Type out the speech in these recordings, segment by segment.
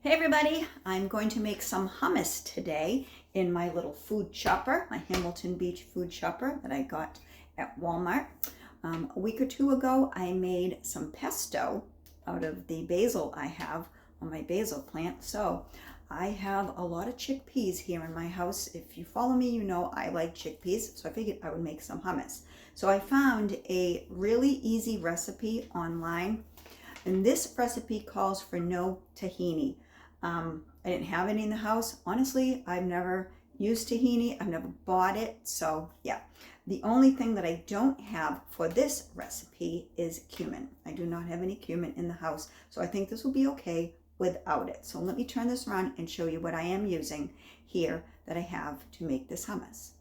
Hey everybody, I'm going to make some hummus today in my little food chopper, my Hamilton Beach food chopper that I got at Walmart. A week or two ago, I made some pesto out of the basil I have on my basil plant. So I have a lot of chickpeas here in my house. If you follow me, you know I like chickpeas, so I figured I would make some hummus. So I found a really easy recipe online, and this recipe calls for no tahini. I didn't have any in the house. Honestly, I've never used tahini. I've never bought it. So yeah, the only thing that I don't have for this recipe is cumin. I do not have any cumin in the house. So I think this will be okay without it. So let me turn this around and show you what I am using here that I have to make this hummus.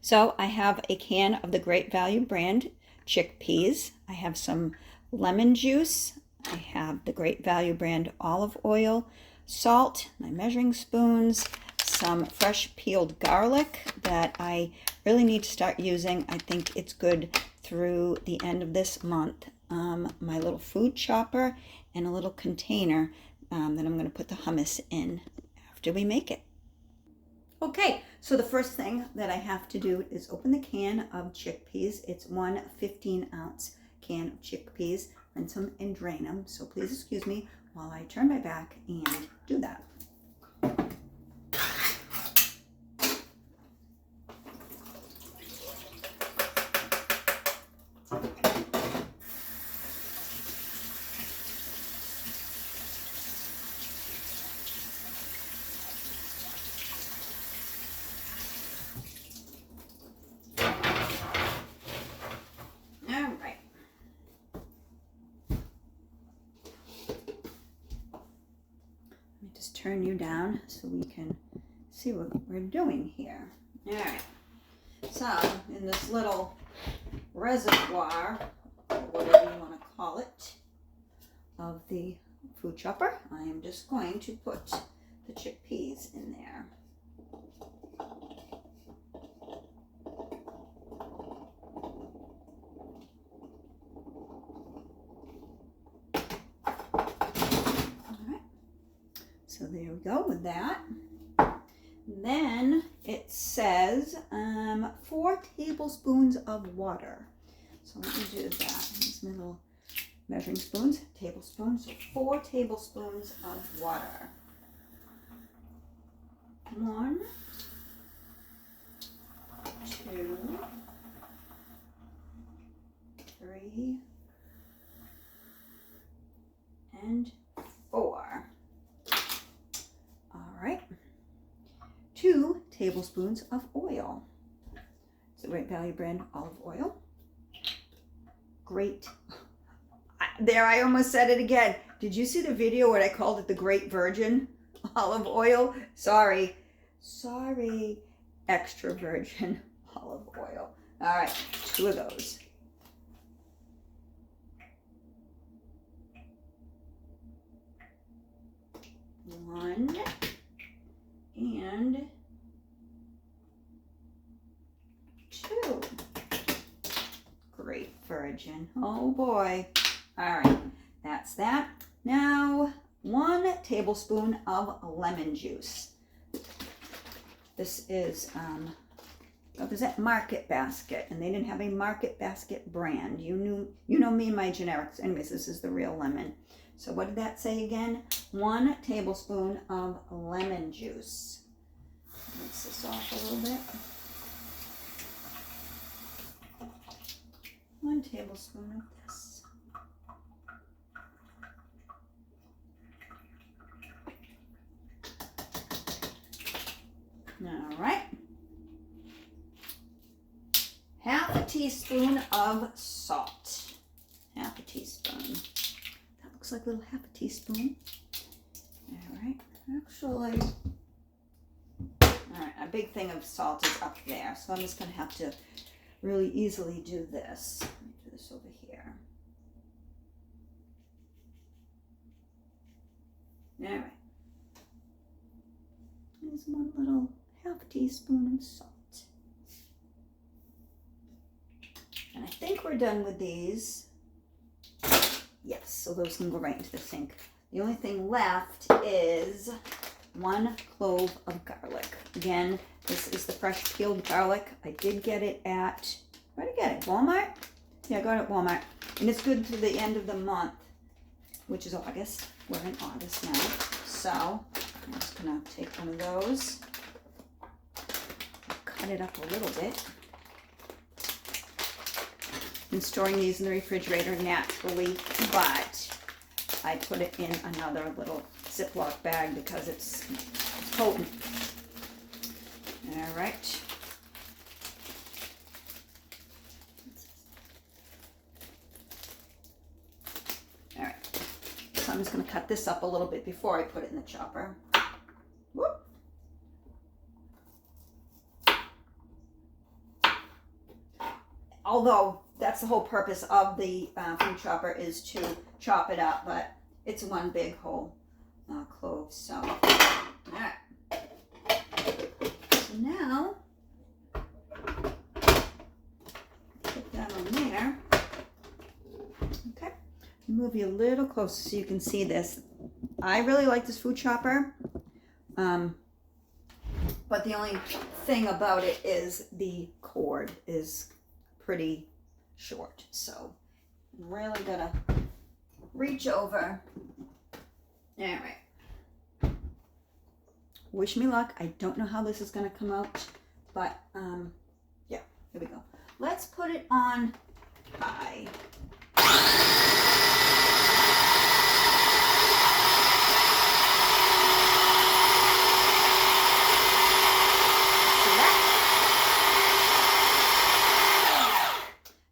So I have a can of the Great Value brand chickpeas. I have some lemon juice. I have the Great Value brand olive oil, salt, my measuring spoons, some fresh peeled garlic that I really need to start using. I think it's good through the end of this month. My little food chopper and a little container that I'm going to put the hummus in after we make it. Okay, so the first thing that I have to do is open the can of chickpeas. It's one 15-ounce can of chickpeas. Rinse them and drain them. So please excuse me while I turn my back and do that. Just turn you down so we can see what we're doing here. All right. So in this little reservoir, or whatever you want to call it, of the food chopper, I am just going to put the chickpeas in there. So there we go with that. Then it says 4 tablespoons of water. So let me do that. Here's my little measuring spoons, tablespoons. So 4 tablespoons of water. 1, 2, 3, and 4. 2 tablespoons of oil. It's the Great Value brand olive oil. Great. There, I almost said it again. Did you see the video where I called it the Great Virgin olive oil? Sorry. Extra virgin olive oil. All right, 2 of those. One. And 2. Great virgin. Oh boy. All right, that's that. Now 1 tablespoon of lemon juice. This is what was that? Market Basket, and they didn't have a Market Basket brand. You know me and my generics. Anyways, this is the real lemon. So what did that say again? 1 tablespoon of lemon juice. Rinse this off a little bit. 1 tablespoon of this. All right. Half a teaspoon of salt. Half a teaspoon. Looks like a little half a teaspoon. All right, actually, all right, a big thing of salt is up there, so I'm just going to have to really easily do this. Let me do this over here. All right. There's 1 little half teaspoon of salt. And I think we're done with these. Yes, so those can go right into the sink. The only thing left is 1 clove of garlic. Again, this is the fresh peeled garlic. I did get it at, where did I get it? Walmart? Yeah, I got it at Walmart. And it's good to the end of the month, which is August. We're in August now. So I'm just gonna take one of those, cut it up a little bit. Been storing these in the refrigerator naturally, but I put it in another little Ziploc bag because it's potent. All right. All right. So I'm just going to cut this up a little bit before I put it in the chopper. Whoop. Although that's the whole purpose of the food chopper, is to chop it up, but it's one big whole clove. So, all right. So now, put that on there. Okay. Move you a little closer so you can see this. I really like this food chopper, but the only thing about it is the cord is pretty short, so I'm really gonna reach over. All right. Wish me luck. I don't know how this is gonna come out, but yeah, here we go. Let's put it on high.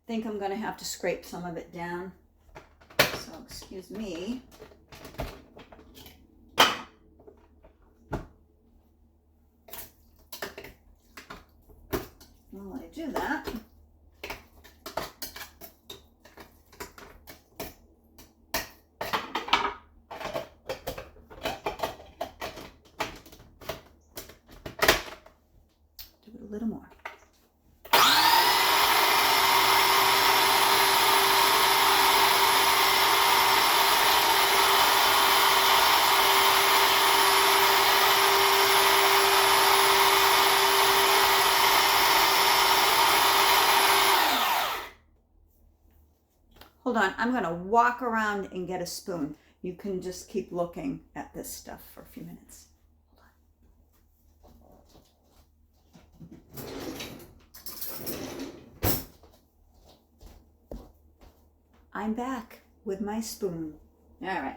I think I'm going to have to scrape some of it down, so excuse me. While I do that, do it a little more. Hold on, I'm going to walk around and get a spoon. You can just keep looking at this stuff for a few minutes. Hold on. I'm back with my spoon. All right.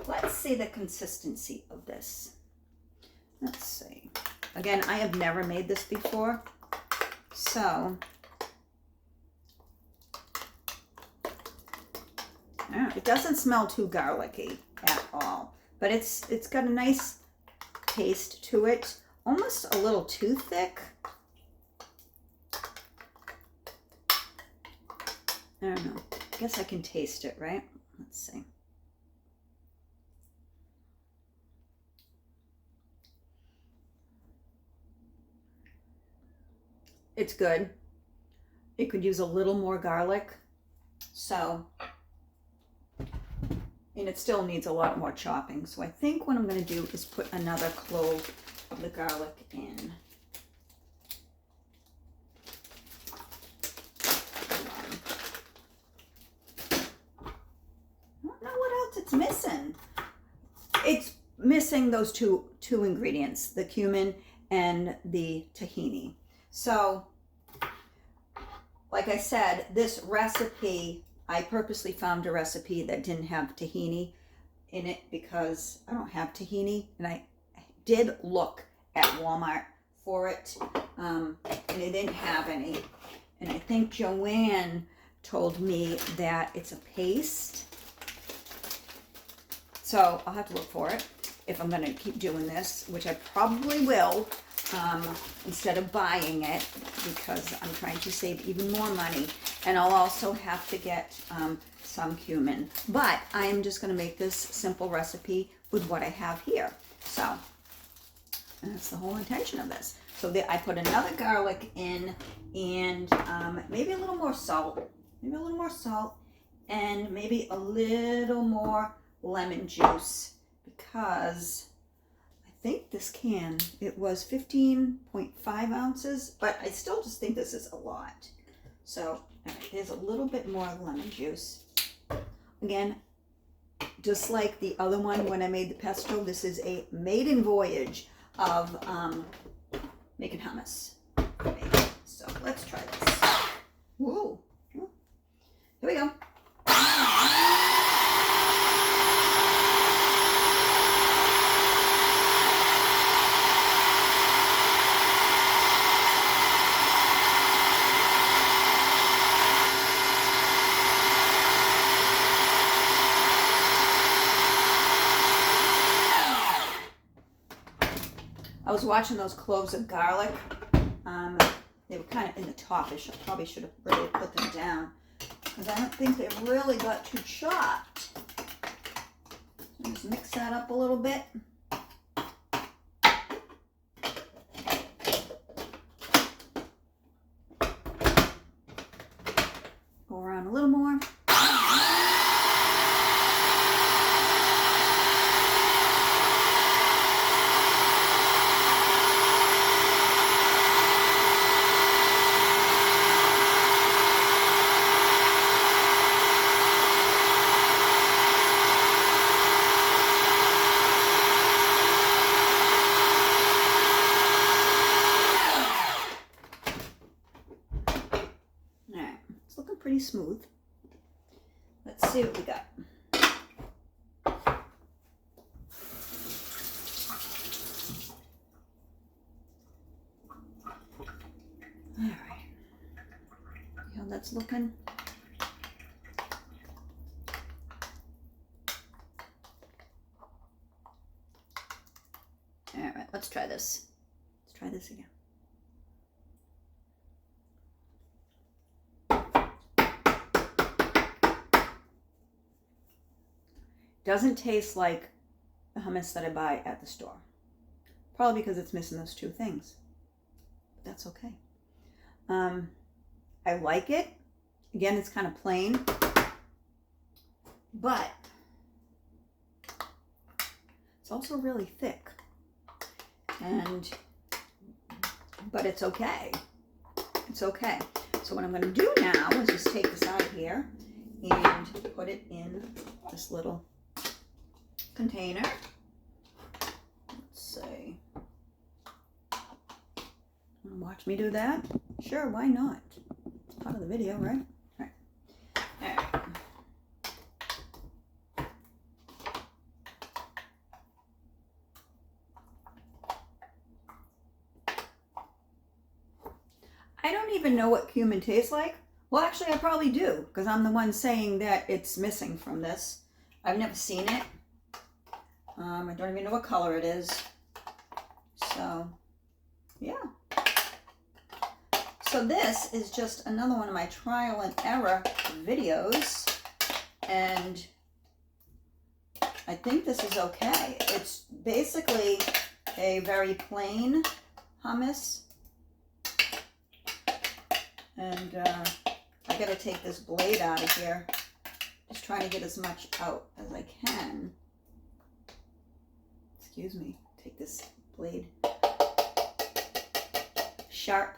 Let's see the consistency of this. Let's see. Again, I have never made this before. So, it doesn't smell too garlicky at all, but it's got a nice taste to it, almost a little too thick. I don't know. I guess I can taste it, right? Let's see. It's good. It could use a little more garlic. So, and it still needs a lot more chopping. So I think what I'm going to do is put another clove of the garlic in. I don't know what else it's missing. It's missing those two ingredients, the cumin and the tahini. So, like I said, this recipe, I purposely found a recipe that didn't have tahini in it because I don't have tahini, and I did look at Walmart for it, and it didn't have any. And I think Joanne told me that it's a paste. So I'll have to look for it if I'm going to keep doing this, which I probably will. Instead of buying it, because I'm trying to save even more money, and I'll also have to get some cumin, but I am just going to make this simple recipe with what I have here. So, and that's the whole intention of this. So I put another garlic in, and maybe a little more salt, maybe a little more salt, and maybe a little more lemon juice, because I think this can, it was 15.5 ounces, but I still just think this is a lot. So, all right, there's a little bit more lemon juice. Again, just like the other one when I made the pesto, this is a maiden voyage of making hummus. So let's try this. Whoa. Here we go. I was watching those cloves of garlic. They were kind of in the top. I probably should have really put them down, because I don't think they really got too chopped. So just mix that up a little bit. Go around a little more. Pretty smooth. Let's see what we got. All right. See how that's looking? All right, let's try this. Let's try this again. Doesn't taste like the hummus that I buy at the store. Probably because it's missing those two things. But that's okay. I like it. Again, it's kind of plain. But it's also really thick. But it's okay. It's okay. So what I'm going to do now is just take this out of here and put it in this little container. Let's see. Watch me do that? Sure, why not? It's part of the video, right? All right. I don't even know what cumin tastes like. Well, actually, I probably do, because I'm the one saying that it's missing from this. I've never seen it. I don't even know what color it is. So, yeah. So this is just another one of my trial and error videos. And I think this is okay. It's basically a very plain hummus. And I gotta take this blade out of here. Just trying to get as much out as I can. Excuse me, take this blade. Sharp,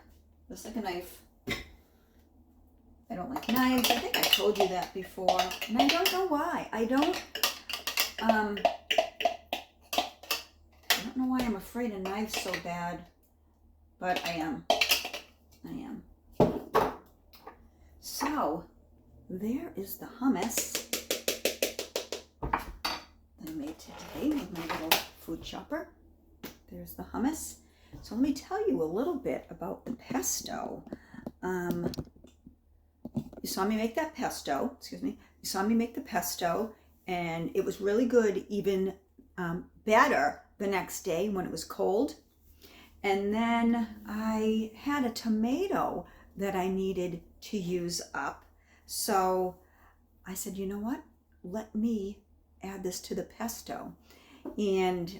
just like a knife. I don't like knives. I think I told you that before. And I don't know why. I don't know why I'm afraid of knives so bad. But I am. So, there is the hummus that I made today with my little food chopper. There's the hummus. So let me tell you a little bit about the pesto. You saw me make that pesto, excuse me. You saw me make the pesto, and it was really good, even better the next day when it was cold. And then I had a tomato that I needed to use up. So I said, you know what? Let me add this to the pesto. And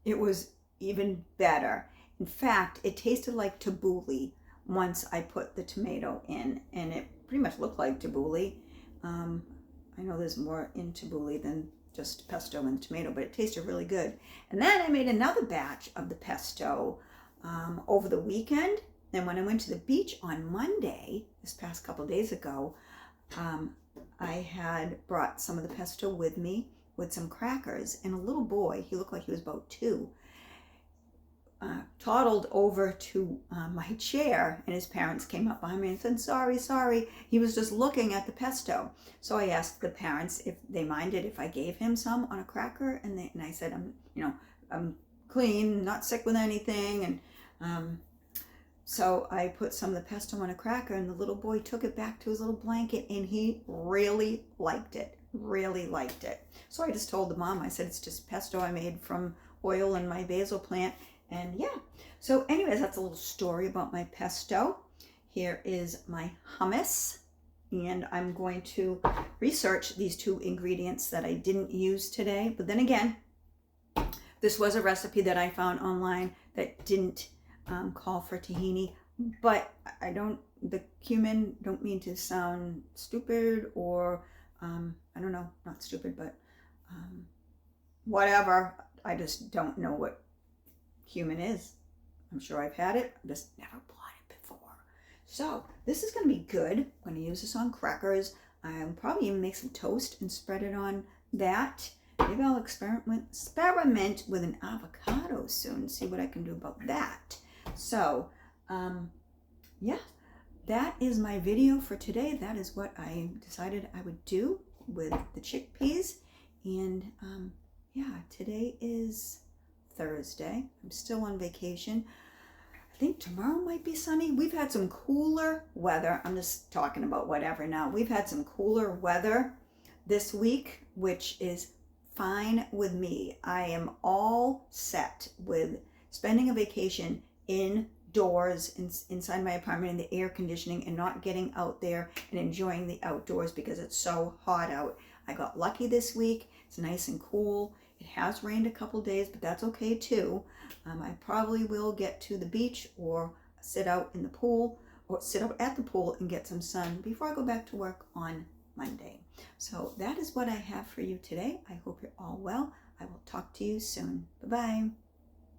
it was even better. In fact, it tasted like tabbouleh once I put the tomato in, and pretty much look like tabbouleh. I know there's more in tabbouleh than just pesto and tomato, but it tasted really good. And then I made another batch of the pesto over the weekend. And when I went to the beach on Monday, this past couple of days ago, I had brought some of the pesto with me with some crackers, and a little boy, he looked like he was about 2, toddled over to my chair, and his parents came up behind me and said, sorry. He was just looking at the pesto. So I asked the parents if they minded if I gave him some on a cracker, and I said, I'm clean, not sick with anything, and so I put some of the pesto on a cracker, and the little boy took it back to his little blanket, and he really liked it. So I just told the mom, I said, it's just pesto I made from oil in my basil plant. And yeah, so anyways, that's a little story about my pesto. Here is my hummus, and I'm going to research these 2 ingredients that I didn't use today. But then again, this was a recipe that I found online that didn't call for tahini, but the cumin, don't mean to sound stupid or, I don't know, not stupid, but whatever. I just don't know what cumin is. I'm sure I've had it, I've just never bought it before. So this is going to be good. I'm going to use this on crackers. I'll probably even make some toast and spread it on that. Maybe I'll experiment with an avocado soon, see what I can do about that. So yeah, that is my video for today. That is what I decided I would do with the chickpeas. And yeah, today is Thursday. I'm still on vacation. I think tomorrow might be sunny. We've had some cooler weather. I'm just talking about whatever now. We've had some cooler weather this week, which is fine with me. I am all set with spending a vacation indoors, inside my apartment in the air conditioning, and not getting out there and enjoying the outdoors because it's so hot out. I got lucky this week. It's nice and cool. It has rained a couple days, but that's okay too. I probably will get to the beach or sit out in the pool or sit out at the pool and get some sun before I go back to work on Monday. So that is what I have for you today. I hope you're all well. I will talk to you soon. Bye-bye.